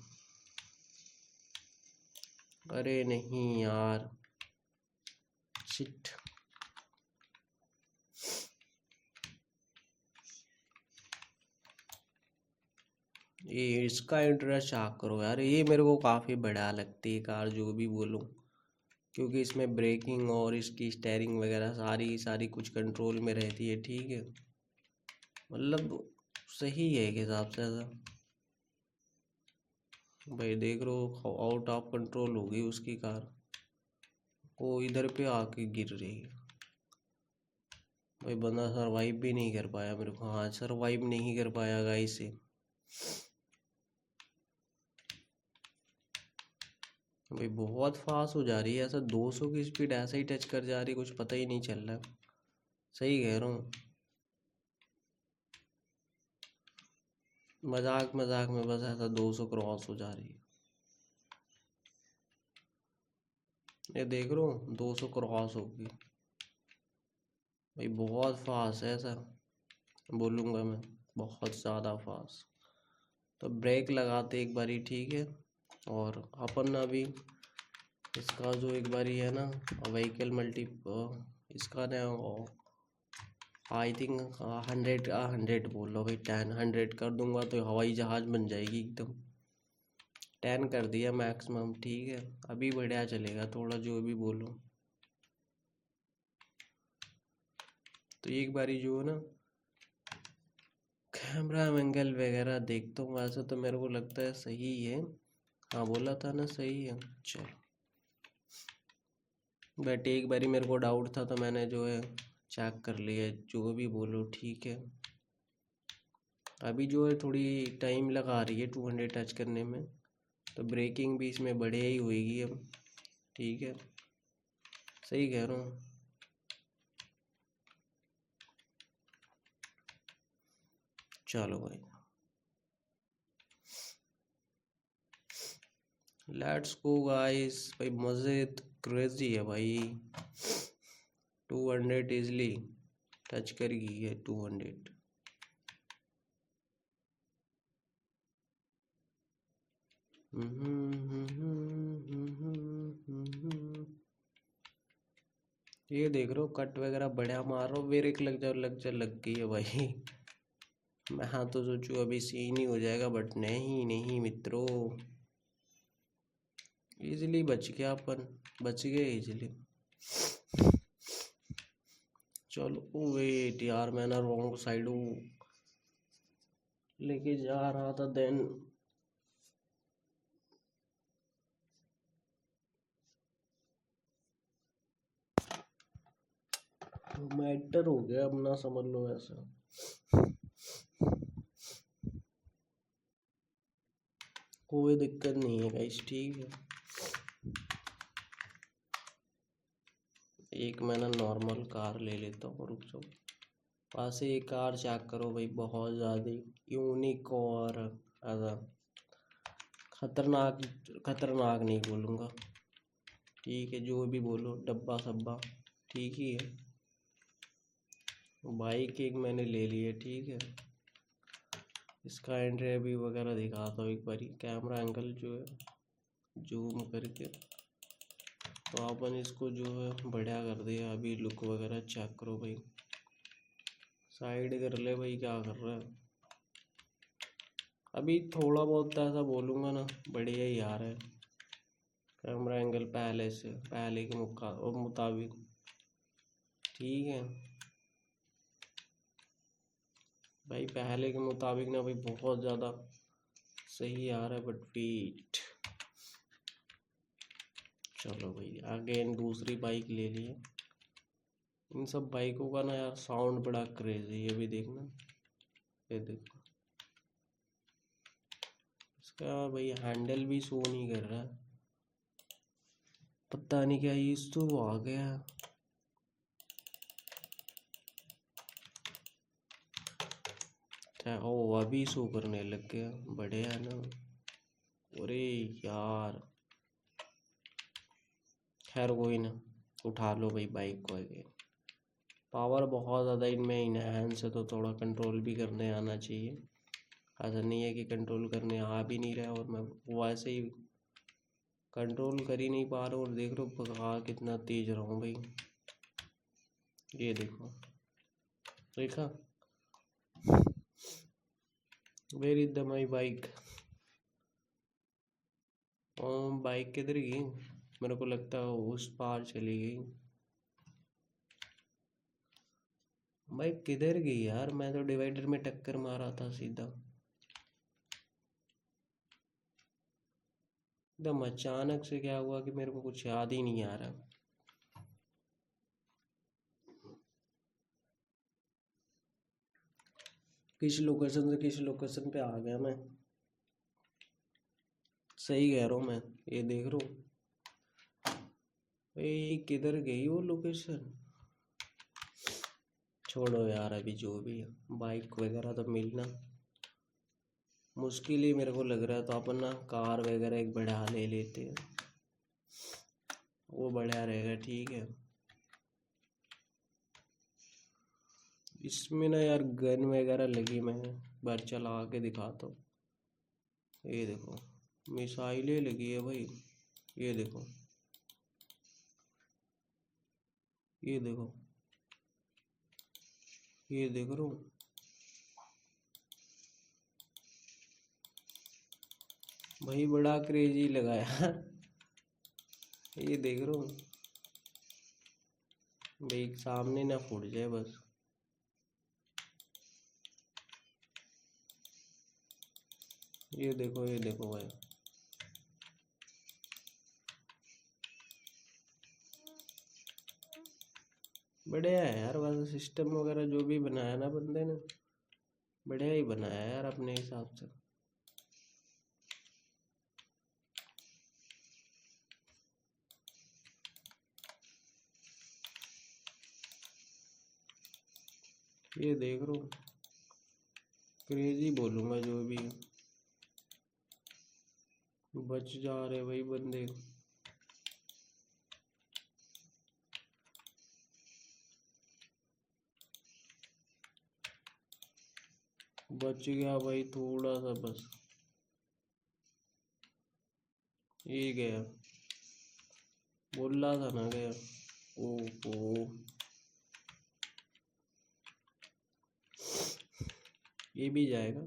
अरे नहीं यार, शिट। ये इसका इंटरेस्ट चेक करो यार, ये मेरे को काफ़ी बढ़िया लगती है कार, जो भी बोलूँ। क्योंकि इसमें ब्रेकिंग और इसकी स्टेयरिंग वगैरह सारी सारी कुछ कंट्रोल में रहती है, ठीक है। मतलब सही है एक हिसाब से ऐसा। भाई देख रहे हो, आउट ऑफ कंट्रोल हो गई उसकी कार, वो इधर पे आके गिर रही है। भाई बंदा सरवाइव भी नहीं कर पाया मेरे को, हाँ सरवाइव नहीं कर पाया गाइस से। भाई बहुत फास्ट हो जा रही है, ऐसा 200 की स्पीड ऐसे ही टच कर जा रही है, कुछ पता ही नहीं चल रहा है। सही कह रहा हूँ, मजाक मजाक में बस ऐसा 200 क्रॉस हो जा रही है। ये देख रहा हूँ 200 क्रॉस होगी। भाई बहुत फास्ट है ऐसा बोलूँगा मैं, बहुत ज़्यादा फास्ट। तो ब्रेक लगाते एक बारी, ठीक है। और अपन अभी इसका जो एक बारी है ना, व्हीकल मल्टी, इसका ना आई थिंक 100 बोल लो भाई, 100 कर दूंगा तो हवाई जहाज़ बन जाएगी एकदम। 10 कर दिया मैक्सिमम, ठीक है। अभी बढ़िया चलेगा थोड़ा, जो भी बोलो। तो एक बारी जो है ना, कैमरा एंगल वगैरह देखता हूँ, वैसे तो मेरे को लगता है सही है। हाँ बोला था ना सही है। चलो, बट एक बारी मेरे को डाउट था तो मैंने जो है चेक कर लिया, जो भी बोलो ठीक है। अभी जो है थोड़ी टाइम लगा रही है 200 टच करने में, तो ब्रेकिंग भी इसमें बढ़िया ही होएगी अब, ठीक है। सही कह रहा हूँ। चलो भाई, लेट्स गो गाइस। भाई मज़े तो क्रेजी है भाई, 200 इजली टच कर गई है 200। ये देख रहे हो, कट वगैरह बढ़िया मार रहा हूँ, ब्रेक लग गई है भाई। मैं हाँ तो सोचूं अभी सीन ही हो जाएगा, बट नहीं नहीं मित्रों, इजीली बच गया अपन, बच गए इजीली। चलो वेट यार, मैं ना रॉन्ग साइड लेके जा रहा था देन। मैटर हो गया अब ना, समझ लो ऐसा। कोई दिक्कत नहीं है गाइस, ठीक है। एक मैं ना नॉर्मल कार ले लेता हूँ, रुक जाओ। पास से एक कार चेक करो भाई, बहुत ज़्यादा यूनिक और ज़्यादा खतरनाक। खतरनाक नहीं बोलूँगा, ठीक है, जो भी बोलो, डब्बा सब्बा ठीक ही है। बाइक एक मैंने ले ली है, ठीक है। इसका एंट्री भी वगैरह दिखाता हूँ एक बारी, कैमरा एंगल जो है जूम करके। तो अपन इसको जो है बढ़िया कर दिया, अभी लुक वगैरह चेक करो भाई। साइड कर ले भाई, क्या कर रहा है। अभी थोड़ा बहुत ऐसा बोलूँगा ना, बढ़िया ही आ रहा है कैमरा एंगल पहले के मुताबिक, ठीक है भाई। पहले के मुताबिक ना भाई बहुत ज़्यादा सही आ रहा है, बट वेट। चलो भाई, अगेन दूसरी बाइक ले लिए। इन सब बाइकों का ना यार साउंड बड़ा क्रेजी है, ये भी देखना। ये देखो, इसका भाई हैंडल भी शो नहीं कर रहा है, पता नहीं क्या इस तो आ गया। ओ अभी शो करने लग गया, बढ़िया ना। अरे यार, खैर कोई ना, उठा लो भाई बाइक को आगे। पावर बहुत ज़्यादा इनमें इनहैंस है, तो थोड़ा कंट्रोल भी करने आना चाहिए। ऐसा नहीं है कि कंट्रोल करने आ भी नहीं रहा, और मैं वैसे ही कंट्रोल कर ही नहीं पा रहा हूँ। और देख लो भगा कितना तेज रहा हूँ भाई, ये देखो, देखा। Where is the my bike? Bike किधर गई? मेरे को लगता है उस पार चली गई। बाइक किधर गई यार? मैं तो डिवाइडर में टक्कर मारा था सीधा, एकदम अचानक से। क्या हुआ कि मेरे को कुछ याद ही नहीं आ रहा। किस लोकेशन से किस लोकेशन पे आ गया मैं। सही कह रहा हूँ मैं, ये देख रहा हूँ। ये किधर गई वो लोकेशन? छोड़ो यार, अभी जो भी है, बाइक वगैरह तो मिलना मुश्किल ही मेरे को लग रहा है। तो अपन ना कार वगैरह एक बढ़ा ले लेते हैं, वो बढ़िया रहेगा, ठीक है। इसमें ना यार गन वगैरह लगी, मैं बार चला के दिखाता हूँ। ये देखो, मिसाइलें लगी है भाई, ये देखो, ये देखो, ये देख रहा हूँ भाई, बड़ा क्रेजी लगा यार। ये देख रहा हूँ भाई, सामने ना फूट जाए बस। ये देखो, ये देखो भाई, बढ़िया है यार। वैसे सिस्टम वगैरह जो भी बनाया ना बंदे ने, बढ़िया ही बनाया है यार अपने हिसाब से। ये देख रहा हूँ, क्रेजी बोलूंगा जो भी है। बच जा रहे भाई बंदे। बच गया भाई थोड़ा सा बस, ये गया, बोल रहा था ना गया। ओ, ये भी जाएगा।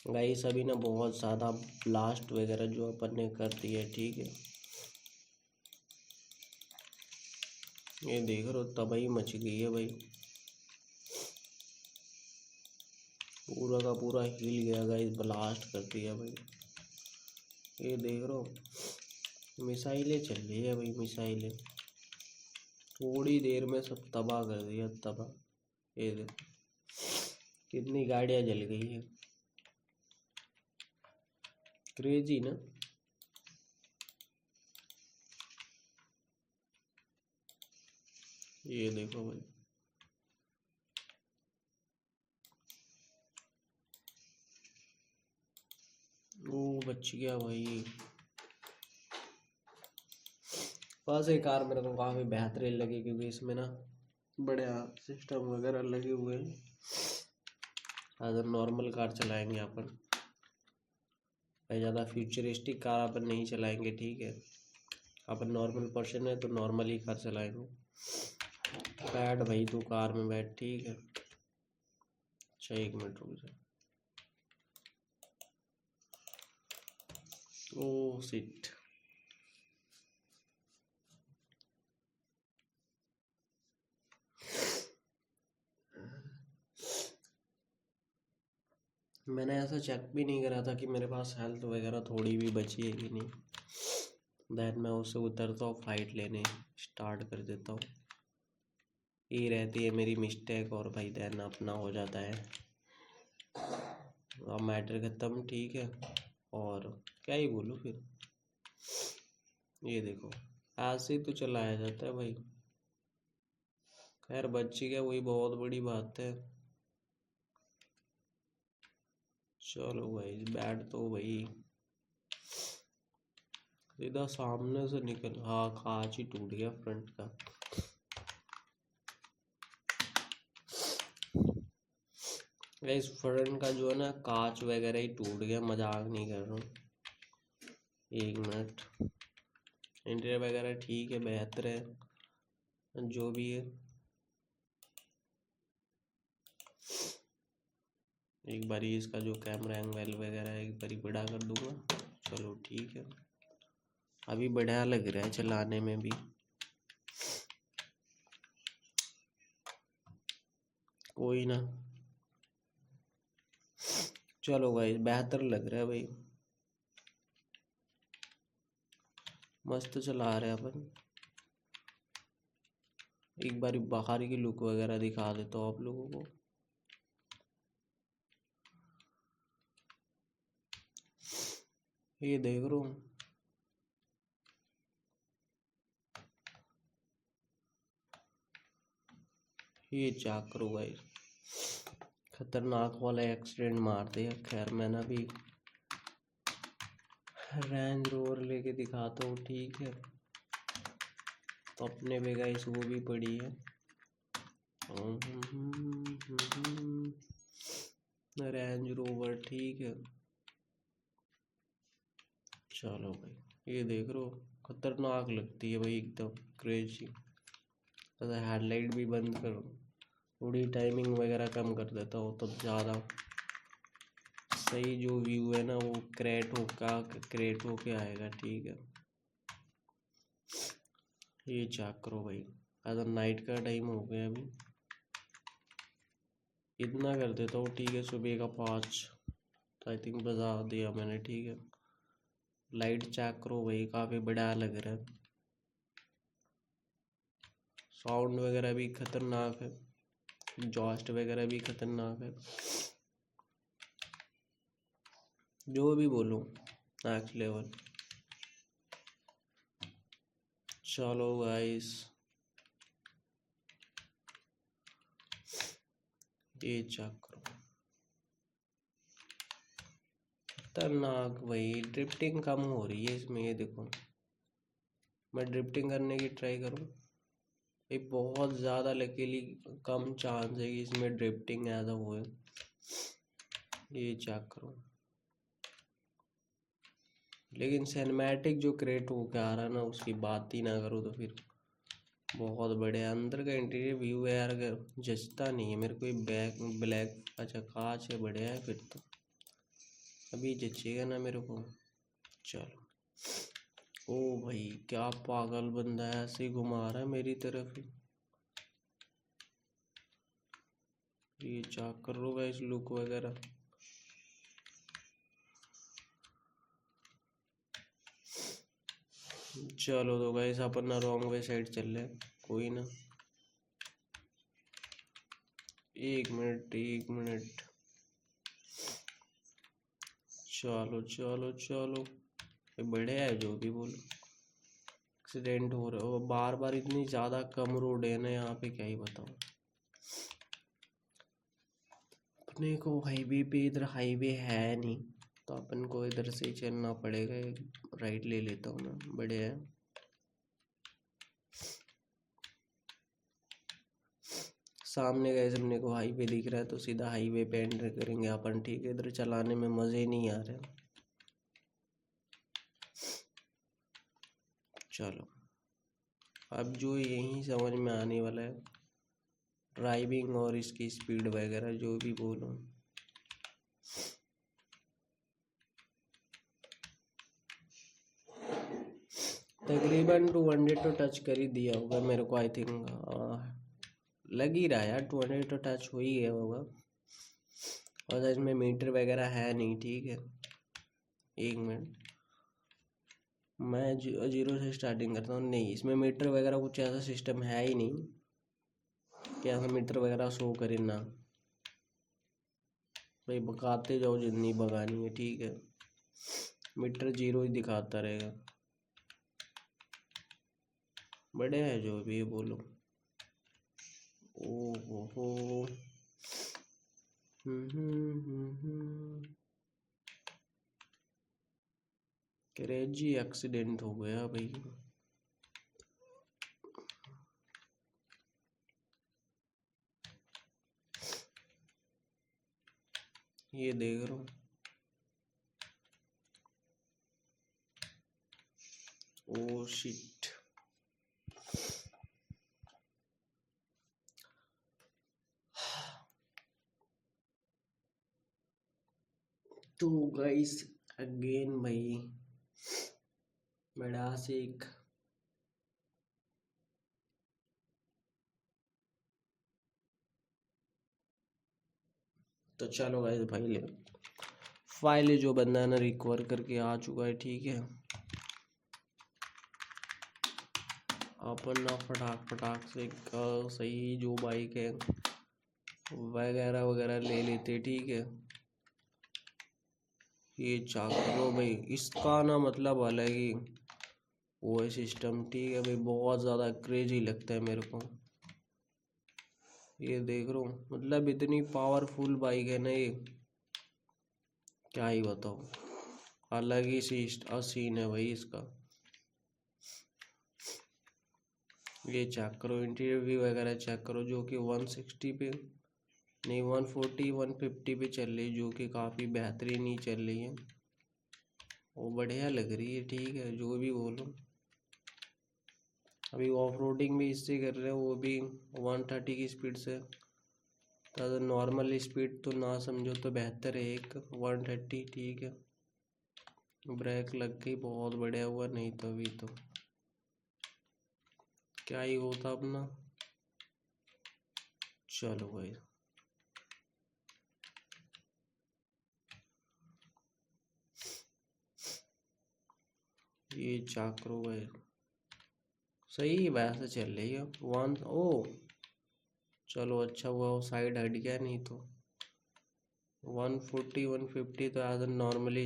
गाइस अभी ना बहुत ज़्यादा ब्लास्ट वगैरह जो अपन ने कर दिया है, ठीक है। ये देख रहे हो, तबाही मच गई है भाई, पूरा का पूरा हिल गया गाइस, ब्लास्ट कर दिया भाई। ये देख रहे हो, मिसाइलें चल रही है भाई, मिसाइलें थोड़ी देर में सब तबाह कर दिया, तबाह। ये देखो कितनी गाड़ियां जल गई है, क्रेजी ना। ये देखो भाई, वो बच गया भाई। बस ये कार मेरे को काफ़ी बेहतरीन लगी, क्योंकि इसमें ना बढ़िया सिस्टम वगैरह लगे हुए हैं। अगर नॉर्मल कार चलाएंगे अपन भाई, ज़्यादा फ्यूचरिस्टिक कार अपन नहीं चलाएंगे, ठीक है। अपन नॉर्मल पर्सन है तो नॉर्मल ही कार चलाएंगे। बैठ भाई, तू कार में बैठ, ठीक है। अच्छा 1 मिनट रुक जा। ओ सिट, मैंने ऐसा चेक भी नहीं करा था कि मेरे पास हेल्थ वगैरह थोड़ी भी बची है कि नहीं। देन मैं उससे उतरता हूँ, फाइट लेने स्टार्ट कर देता हूँ। ये रहती है मेरी मिस्टेक, और भाई देन अपना हो जाता है। अब मैटर ख़त्म, ठीक है। और क्या ही बोलूँ फिर, ये देखो ऐसे ही तो चलाया जाता है भाई। खैर बच्ची क्या, वही बहुत बड़ी बात है। चलो भाई बैठ तो भाई, सीधा सामने से निकल, हाँ कांच ही टूट गया फ्रंट का। इस फ्रंट का जो है ना कांच वगैरह ही टूट गया, मजाक नहीं कर रहा हूँ। एक मिनट, इंटीरियर वगैरह ठीक है, बेहतर है जो भी है। एक बारी इसका जो कैमरा एंगल वगैरह है एक बारी बड़ा कर दूंगा। चलो ठीक है, अभी बढ़िया लग रहा है चलाने में भी। कोई ना, चलो भाई बेहतर लग रहा है भाई, मस्त चला रहे हैं अपन। एक बारी बाहर की लुक वगैरह दिखा देता हूँ आप लोगों को। ये देख रहा हूँ, ये चेक करो भाई, खतरनाक वाला एक्सीडेंट मार दिया। खैर मैंने अभी रेंज रोवर लेके दिखाता हूँ, ठीक है। तो अपने पे गाइस वो भी पड़ी है, रेंज रोवर, ठीक है। चलो भाई ये देख लो, खतरनाक लगती है भाई, एकदम क्रेजी। हेडलाइट भी बंद करो, थोड़ी टाइमिंग वगैरह कम कर देता हूँ तब ज़्यादा सही जो व्यू है ना वो क्रिएट होके आएगा, ठीक है। ये चेक करो भाई, अगर नाइट का टाइम हो गया अभी, इतना कर देता हूँ, ठीक है। सुबह का 5 तो आई थिंक बजा दिया मैंने, ठीक है। लाइट चेक करो भाई, काफ़ी बड़ा लग रहा है। साउंड वगैरह भी खतरनाक है, जॉस्ट वगैरह भी खतरनाक है, जो भी बोलो नेक्स्ट लेवल। चलो गाइस ये चेक करो, खतरनाक भाई। ड्रिफ्टिंग कम हो रही है इसमें, ये देखो मैं ड्रिफ्टिंग करने की ट्राई करूँ, ये बहुत ज़्यादा लकीली कम चांस है कि इसमें ड्रिफ्टिंग ऐसा हुए। ये चेक करो, लेकिन सिनेमैटिक जो क्रिएट होकर आ रहा है ना उसकी बात ही ना करो तो फिर बहुत बड़े अंदर का इंटीरियर व्यू है यार, अगर जचता नहीं है मेरे को। बैक ब्लैक, अच्छा कांच है, बढ़िया है फिर तो, अभी जचेगा ना मेरे को। चलो, ओ भाई क्या पागल बंदा है, ऐसे ही घुमा रहा है मेरी तरफ ही। ये चेक कर लो गाइस लुक वगैरह, चलो तो गाइस अपन ना रॉन्ग वे साइड चल रहे हैं, कोई ना। एक मिनट एक मिनट, चलो चलो चलो, ये बढ़िया है जो भी बोलो। एक्सीडेंट हो रहा है बार बार, इतनी ज़्यादा कम रोड है ना यहाँ पे, क्या ही बताऊँ। अपने को हाईवे पे, इधर हाईवे है नहीं तो अपन को इधर से ही चलना पड़ेगा। राइट ले लेता हूँ ना, बढ़िया है। सामने गए अपने को हाईवे दिख रहा है तो सीधा हाईवे पे एंटर करेंगे अपन, ठीक है। इधर चलाने में मज़े नहीं आ रहे। चलो अब जो यही समझ में आने वाला है, ड्राइविंग और इसकी स्पीड वगैरह जो भी बोलो। तकरीबन 200 तो टच कर ही दिया होगा मेरे को, आई थिंक लग ही रहा है यार 200 तो टच हो ही गया होगा। और इसमें मीटर वगैरह है नहीं, ठीक है। एक मिनट, मैं जीरो से स्टार्टिंग करता हूँ। नहीं, इसमें मीटर वगैरह कुछ ऐसा सिस्टम है ही नहीं कि ऐसा मीटर वगैरह शो करे ना। भाई भगाते जाओ जितनी भगानी है, ठीक है। मीटर 0 ही दिखाता रहेगा। बढ़िया है जो भी है, बोलो। ओ हो। क्रेजी एक्सीडेंट हो गया भाई। ये देख रहा हूँ। Oh shit. तो गाइस अगेन भाई बड़ा से एक तो चलो गाइस भाई ले फाइल जो बंदा है ना रिकवर करके आ चुका है, ठीक है। अपन ना फटाक फटाक से सही जो बाइक है वगैरह वगैरह ले लेते, ठीक है। ये चाकरो भाई इसका ना मतलब अलग ही वो है सिस्टम, ठीक है भाई। बहुत ज़्यादा क्रेजी लगता है मेरे को। ये देख रहा हूँ, मतलब इतनी पावरफुल बाइक है ना ये, क्या ही बताओ। अलग ही सीन है भाई इसका। ये चेक करो, इंटीरियर व्यू वगैरह चेक करो, जो कि 160 पे नहीं 140 150 पे चल रही, जो कि काफ़ी बेहतरीन ही चल रही है। वो बढ़िया लग रही है, ठीक है जो भी बोलो। अभी ऑफ रोडिंग भी इससे कर रहे हैं, वो भी 130 की स्पीड से। तो नॉर्मल स्पीड तो ना समझो तो बेहतर है एक 130, ठीक है। ब्रेक लग गई, बहुत बढ़िया हुआ, नहीं तो अभी तो क्या ही होता अपना। चलो भाई ये चाकरो भाई सही वैसे चल रही है। वन ओ चलो अच्छा हुआ वो साइड हट गया, नहीं तो 140 150 तो एज नॉर्मली